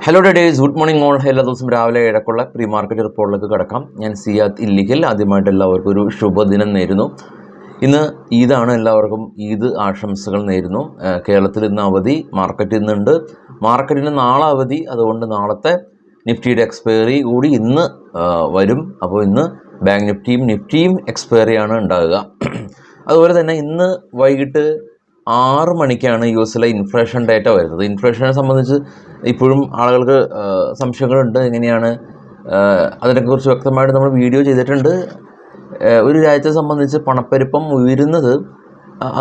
Hello days, good morning all. എല്ലാ ദിവസവും രാവിലെ 7 പ്രീ മാർക്കറ്റ് റിപ്പോർട്ടിലേക്ക് കിടക്കാം. ഞാൻ സിയാദ് ഇല്ലിക്കൽ. ആദ്യമായിട്ട് എല്ലാവർക്കും ഒരു ശുഭദിനം നേരുന്നു. ഇന്ന് ഈദാണ്. എല്ലാവർക്കും ഈദ് ആശംസകൾ നേരുന്നു. കേരളത്തിൽ ഇന്ന് അവധി, മാർക്കറ്റ് ഇന്നുണ്ട്. മാർക്കറ്റിന് നാളെ അവധി, അതുകൊണ്ട് നാളത്തെ നിഫ്റ്റിയുടെ എക്സ്പയറി കൂടി ഇന്ന് വരും. അപ്പോൾ ഇന്ന് ബാങ്ക് നിഫ്റ്റിയും എക്സ്പയറിയാണ് ഉണ്ടാകുക. അതുപോലെ തന്നെ ഇന്ന് വൈകിട്ട് 6 മണിക്കാണ് യു എസിലെ ഇൻഫ്ലേഷൻ ഡേറ്റ വരുന്നത്. ഇൻഫ്ലേഷനെ സംബന്ധിച്ച് ഇപ്പോഴും ആളുകൾക്ക് സംശയങ്ങളുണ്ട്. എങ്ങനെയാണ് അതിനെക്കുറിച്ച് വ്യക്തമായിട്ട് നമ്മൾ വീഡിയോ ചെയ്തിട്ടുണ്ട്. ഒരു രാജ്യത്തെ സംബന്ധിച്ച് പണപ്പെരുപ്പം ഉയരുന്നത്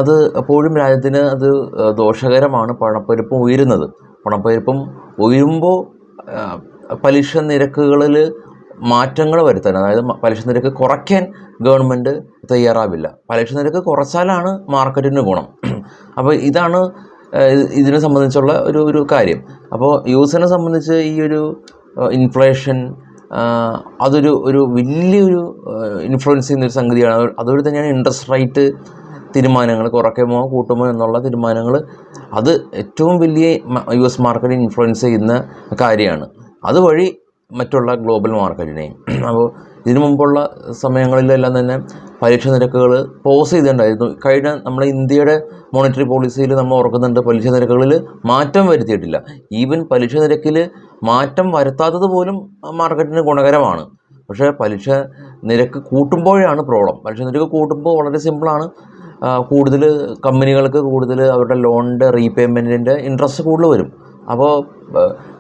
അത് എപ്പോഴും രാജ്യത്തിന് അത് ദോഷകരമാണ്. പണപ്പെരുപ്പം ഉയരുമ്പോൾ പലിശ നിരക്കുകളിൽ മാറ്റങ്ങൾ വരുത്താൻ, അതായത് പലിശ നിരക്ക് കുറയ്ക്കാൻ ഗവൺമെൻറ് തയ്യാറാവില്ല. പലിശ നിരക്ക് കുറച്ചാലാണ് മാർക്കറ്റിന് ഗുണം. അപ്പോൾ ഇതാണ് ഇതിനെ സംബന്ധിച്ചുള്ള ഒരു കാര്യം. അപ്പോൾ യു എസിനെ സംബന്ധിച്ച് ഈ ഒരു ഇൻഫ്ലേഷൻ അതൊരു വലിയൊരു ഇൻഫ്ലുവൻസ് ചെയ്യുന്നൊരു സംഗതിയാണ്. അതുവഴി തന്നെയാണ് ഇൻട്രസ്റ്റ് റേറ്റ് തീരുമാനങ്ങൾ കുറയ്ക്കുമോ കൂട്ടുമോ എന്നുള്ള തീരുമാനങ്ങൾ. അത് ഏറ്റവും വലിയ യു എസ് മാർക്കറ്റിനെ ഇൻഫ്ലുവൻസ് ചെയ്യുന്ന കാര്യമാണ്. അതുവഴി മറ്റുള്ള ഗ്ലോബൽ മാർക്കറ്റിനെയും. അപ്പോൾ ഇതിനു മുമ്പുള്ള സമയങ്ങളിലെല്ലാം തന്നെ പലിശ നിരക്കുകൾ പോസ് ചെയ്തിട്ടുണ്ടായിരുന്നു. കഴിഞ്ഞ നമ്മുടെ ഇന്ത്യയുടെ മോണിറ്ററി പോളിസിയിൽ നമ്മൾ ഓർക്കുന്നുണ്ട്, പലിശ നിരക്കുകളിൽ മാറ്റം വരുത്തിയിട്ടില്ല. ഈവൻ പലിശ നിരക്കിൽ മാറ്റം വരുത്താത്തത് പോലും മാർക്കറ്റിന് ഗുണകരമാണ്. പക്ഷേ പലിശ നിരക്ക് കൂട്ടുമ്പോഴാണ് പ്രോബ്ലം. പലിശ നിരക്ക് കൂട്ടുമ്പോൾ വളരെ സിമ്പിളാണ്. കൂടുതൽ കമ്പനികൾക്ക് കൂടുതൽ അവരുടെ ലോണിൻ്റെ റീപേയ്മെൻറ്റിൻ്റെ ഇൻട്രസ്റ്റ് കൂടുതൽ വരും. അപ്പോൾ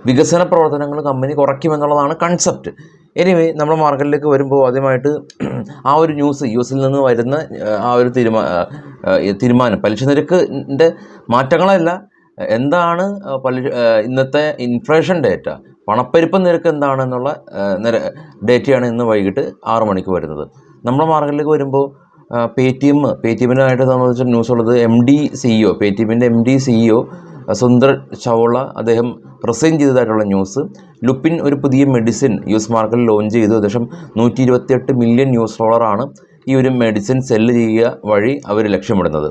വികസന പ്രവർത്തനങ്ങൾ കമ്പനി കുറയ്ക്കുമെന്നുള്ളതാണ് കൺസെപ്റ്റ്. എനിവേ, നമ്മുടെ മാർക്കറ്റിലേക്ക് വരുമ്പോൾ ആദ്യമായിട്ട് ആ ഒരു ന്യൂസ്, യു എസിൽ നിന്ന് വരുന്ന ആ ഒരു തീരുമാനം പലിശ നിരക്കിൻ്റെ മാറ്റങ്ങളല്ല, എന്താണ് ഇന്നത്തെ ഇൻഫ്ലേഷൻ ഡേറ്റ, പണപ്പെരുപ്പ നിരക്ക് എന്താണെന്നുള്ള ഡേറ്റയാണ് ഇന്ന് വൈകിട്ട് 6 മണിക്ക് വരുന്നത്. നമ്മുടെ മാർക്കറ്റിലേക്ക് വരുമ്പോൾ പേടിഎമ്മിനായിട്ട് സംബന്ധിച്ച ന്യൂസ് ഉള്ളത് പേടിഎമ്മിൻ്റെ M D CEO Sundar Chawla അദ്ദേഹം റിസൈൻ ചെയ്തതായിട്ടുള്ള ന്യൂസ്. ലുപ്പിൻ ഒരു പുതിയ മെഡിസിൻ യു എസ് മാർക്കറ്റിൽ ലോഞ്ച് ചെയ്തു. ഏകദേശം $128 മില്യൺ ഈ ഒരു മെഡിസിൻ സെല്ല് ചെയ്യുക വഴി അവർ ലക്ഷ്യമിടുന്നത്.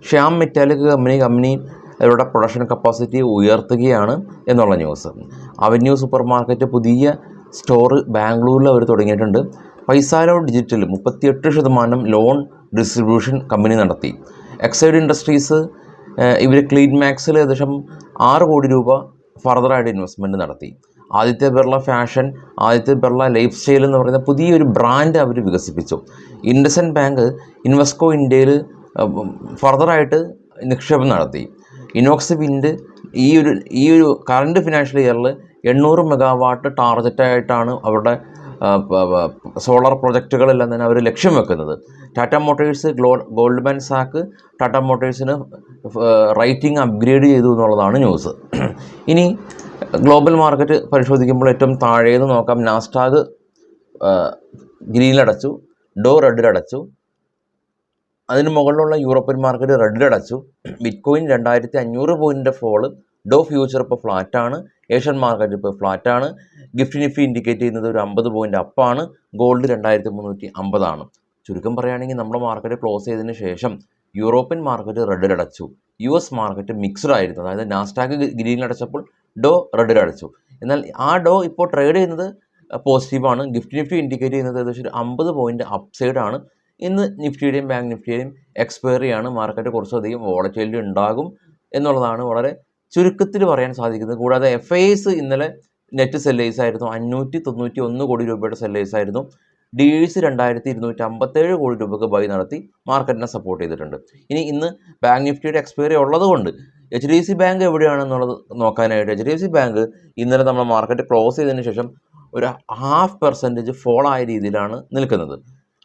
ശ്യാം മെറ്റാലിക് കമ്പനി അവരുടെ പ്രൊഡക്ഷൻ കപ്പാസിറ്റി ഉയർത്തുകയാണ് എന്നുള്ള ന്യൂസ്. അവന്യൂ സൂപ്പർ മാർക്കറ്റ് പുതിയ സ്റ്റോർ ബാംഗ്ലൂരിൽ അവർ തുടങ്ങിയിട്ടുണ്ട്. പൈസാലോ ഡിജിറ്റൽ 38% ലോൺ ഡിസ്ട്രിബ്യൂഷൻ കമ്പനി നടത്തി. എക്സൈഡ് ഇൻഡസ്ട്രീസ് ഇവർ ക്ലീൻ മാക്സിൽ ഏകദേശം $6 കോടി ഫർദറായിട്ട് ഇൻവെസ്റ്റ്മെൻറ്റ് നടത്തി. Aditya Birla fashion, Aditya Birla life style എന്ന് പറയുന്ന പുതിയൊരു ബ്രാൻഡ് അവർ വികസിപ്പിച്ചു. ഇൻഡസ്ഇൻഡ് ബാങ്ക് ഇൻവെസ്കോ ഇന്ത്യയിൽ ഫർദറായിട്ട് നിക്ഷേപം നടത്തി. ഇനോക്സ് വിൻഡ് ഈ ഒരു കറണ്ട് ഫിനാൻഷ്യൽ ഇയറിൽ 800 മെഗാവാട്ട് ടാർഗറ്റായിട്ടാണ് അവരുടെ സോളാർ പ്രൊജക്റ്റുകളെല്ലാം തന്നെ അവർ ലക്ഷ്യം വെക്കുന്നത്. Tata Motors Goldman Sachs Tata മോട്ടോഴ്സിന് റേറ്റിംഗ് അപ്ഗ്രേഡ് ചെയ്തു എന്നുള്ളതാണ് ന്യൂസ്. ഇനി ഗ്ലോബൽ മാർക്കറ്റ് പരിശോധിക്കുമ്പോൾ ഏറ്റവും താഴേന്ന് നോക്കാം. നാസ്ഡാക്ക് ഗ്രീനിലടച്ചു, ഡോ റെഡിലടച്ചു. അതിന് മുകളിലുള്ള യൂറോപ്യൻ മാർക്കറ്റ് റെഡിലടച്ചു. ബിറ്റ്കോയിൻ 2500 പോയിൻറ്റിൻ്റെ ഫോള്. ഡോ ഫ്യൂച്ചർ ഇപ്പോൾ ഫ്ലാറ്റാണ്. ഏഷ്യൻ മാർക്കറ്റ് ഇപ്പോൾ ഫ്ലാറ്റാണ്. നിഫ്റ്റി ഇൻഡിക്കേറ്റ് ചെയ്യുന്നത് ഒരു 50 പോയിൻ്റ് അപ്പാണ്. ഗോൾഡ് 2350 ചുരുക്കം പറയുകയാണെങ്കിൽ നമ്മുടെ മാർക്കറ്റ് ക്ലോസ് ചെയ്തതിന് ശേഷം യൂറോപ്യൻ മാർക്കറ്റ് റെഡിലടച്ചു, യു എസ് മാർക്കറ്റ് മിക്സ്ഡ് ആയിരുന്നു. അതായത് നാസ്ഡാക്ക് ഗ്രീനിലടച്ചപ്പോൾ ഡോ റെഡിലടച്ചു. എന്നാൽ ആ ഡോ ഇപ്പോൾ ട്രേഡ് ചെയ്യുന്നത് പോസിറ്റീവാണ്. നിഫ്റ്റി ഇൻഡിക്കേറ്റ് ചെയ്യുന്നത് ഏകദേശം ഒരു 50 പോയിൻ്റ് അപ്സൈഡാണ്. ഇന്ന് നിഫ്റ്റിയുടെയും ബാങ്ക് നിഫ്റ്റിയുടെയും എക്സ്പയറിയാണ്. മാർക്കറ്റ് കുറച്ചധികം വോളറ്റിലിറ്റി ഉണ്ടാകും എന്നുള്ളതാണ് വളരെ ചുരുക്കത്തിൽ പറയാൻ സാധിക്കുന്നത്. കൂടാതെ FIs ഇന്നലെ നെറ്റ് സെല്ലേഴ്സ് ആയിരുന്നു. 591 കോടി രൂപയുടെ സെല്ലേഴ്സ് ആയിരുന്നു. DIs 2257 കോടി രൂപയ്ക്ക് ബൈ നടത്തി മാർക്കറ്റിനെ സപ്പോർട്ട് ചെയ്തിട്ടുണ്ട്. ഇന്ന് ബാങ്ക് നിഫ്റ്റിയുടെ എക്സ്പയറി ഉള്ളതുകൊണ്ട് HDFC ബാങ്ക് എവിടെയാണെന്നുള്ളത് നോക്കാനായിട്ട് HDFC ബാങ്ക് ഇന്നലെ നമ്മൾ മാർക്കറ്റ് ക്ലോസ് ചെയ്തതിന് ശേഷം ഒരു 0.5% ഫോൾ ആയ രീതിയിലാണ് നിൽക്കുന്നത്.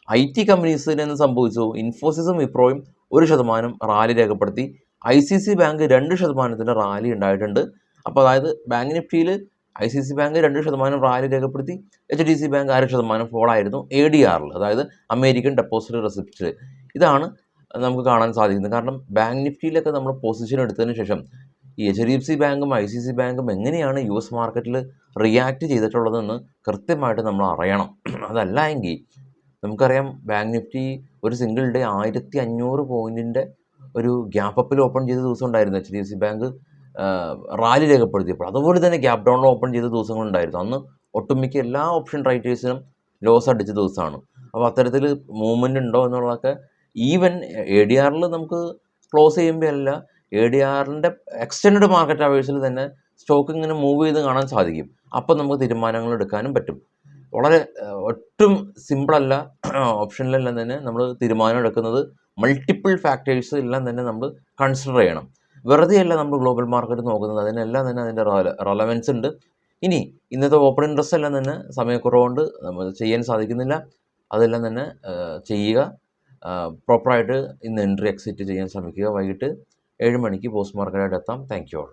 IT കമ്പനീസിന് എന്ന് സംഭവിച്ചു. ഇൻഫോസിസും വിപ്രോയും 1% റാലി രേഖപ്പെടുത്തി. ICC ബാങ്ക് 2% റാലി ഉണ്ടായിട്ടുണ്ട്. അപ്പോൾ അതായത് ബാങ്ക് നിഫ്റ്റിയിൽ ICC ബാങ്ക് 2% റാലി രേഖപ്പെടുത്തി. HDFC ബാങ്ക് 1% ഫോളായിരുന്നു ADRൽ, അതായത് അമേരിക്കൻ ഡെപ്പോസിറ്റ് റെസിപ്റ്റിൽ. ഇതാണ് നമുക്ക് കാണാൻ സാധിക്കുന്നത്. കാരണം ബാങ്ക് നിഫ്റ്റിയിലൊക്കെ നമ്മൾ പൊസിഷൻ എടുത്തതിന് ശേഷം ഈ HDFC ബാങ്കും ICC ബാങ്കും എങ്ങനെയാണ് US മാർക്കറ്റിൽ റിയാക്ട് ചെയ്തിട്ടുള്ളതെന്ന് കൃത്യമായിട്ട് നമ്മൾ അറിയണം. അതല്ല എങ്കിൽ നമുക്കറിയാം, ബാങ്ക് നിഫ്റ്റി ഒരു സിംഗിൾ ഡേ 1500 പോയിൻറ്റിൻ്റെ ഒരു ഗ്യാപ്പ് അപ്പിൽ ഓപ്പൺ ചെയ്ത ദിവസം ഉണ്ടായിരുന്നു. HDFC ബാങ്ക് റാലി രേഖപ്പെടുത്തിയപ്പോൾ അതുപോലെ തന്നെ ഗ്യാപ് ഡൗണിൽ ഓപ്പൺ ചെയ്ത ദിവസങ്ങളുണ്ടായിരുന്നു. അന്ന് ഒട്ടുമിക്ക എല്ലാ ഓപ്ഷൻ റൈറ്റേഴ്സിനും ലോസ് അടിച്ച ദിവസമാണ്. അപ്പോൾ അത്തരത്തിൽ മൂവ്മെൻ്റ് ഉണ്ടോ എന്നുള്ളതൊക്കെ ഈവൻ എ ഡി ആറിൽ നമുക്ക് ക്ലോസ് ചെയ്യുമ്പോൾ അല്ല, എ ഡി ആറിൻ്റെ എക്സ്റ്റൻഡ് മാർക്കറ്റ് അവേഴ്സിൽ തന്നെ സ്റ്റോക്ക് ഇങ്ങനെ മൂവ് ചെയ്ത് കാണാൻ സാധിക്കും. അപ്പം നമുക്ക് തീരുമാനങ്ങൾ എടുക്കാനും പറ്റും. വളരെ ഒട്ടും സിമ്പിളല്ല. ഓപ്ഷനിലെല്ലാം തന്നെ നമ്മൾ തീരുമാനം എടുക്കുന്നത് മൾട്ടിപ്പിൾ ഫാക്ടേഴ്സ് എല്ലാം തന്നെ നമ്മൾ കൺസിഡർ ചെയ്യണം. വെറുതെയല്ല നമ്മൾ ഗ്ലോബൽ മാർക്കറ്റ് നോക്കുന്നത്, അതിനെല്ലാം തന്നെ അതിൻ്റെ റെലവൻസ് ഉണ്ട്. ഇനി ഇന്നത്തെ ഓപ്പൺ ഇൻട്രസ്റ്റ് എല്ലാം തന്നെ സമയക്കുറവുകൊണ്ട് നമ്മൾ ചെയ്യാൻ സാധിക്കുന്നില്ല. അതെല്ലാം തന്നെ ചെയ്യുക. പ്രോപ്പറായിട്ട് ഇന്ന് എൻട്രി എക്സിറ്റ് ചെയ്യാൻ ശ്രമിക്കുക. വൈകിട്ട് 7 മണിക്ക് പോസ്റ്റ് മാർക്കറ്റായിട്ട് എത്താം. Thank you all.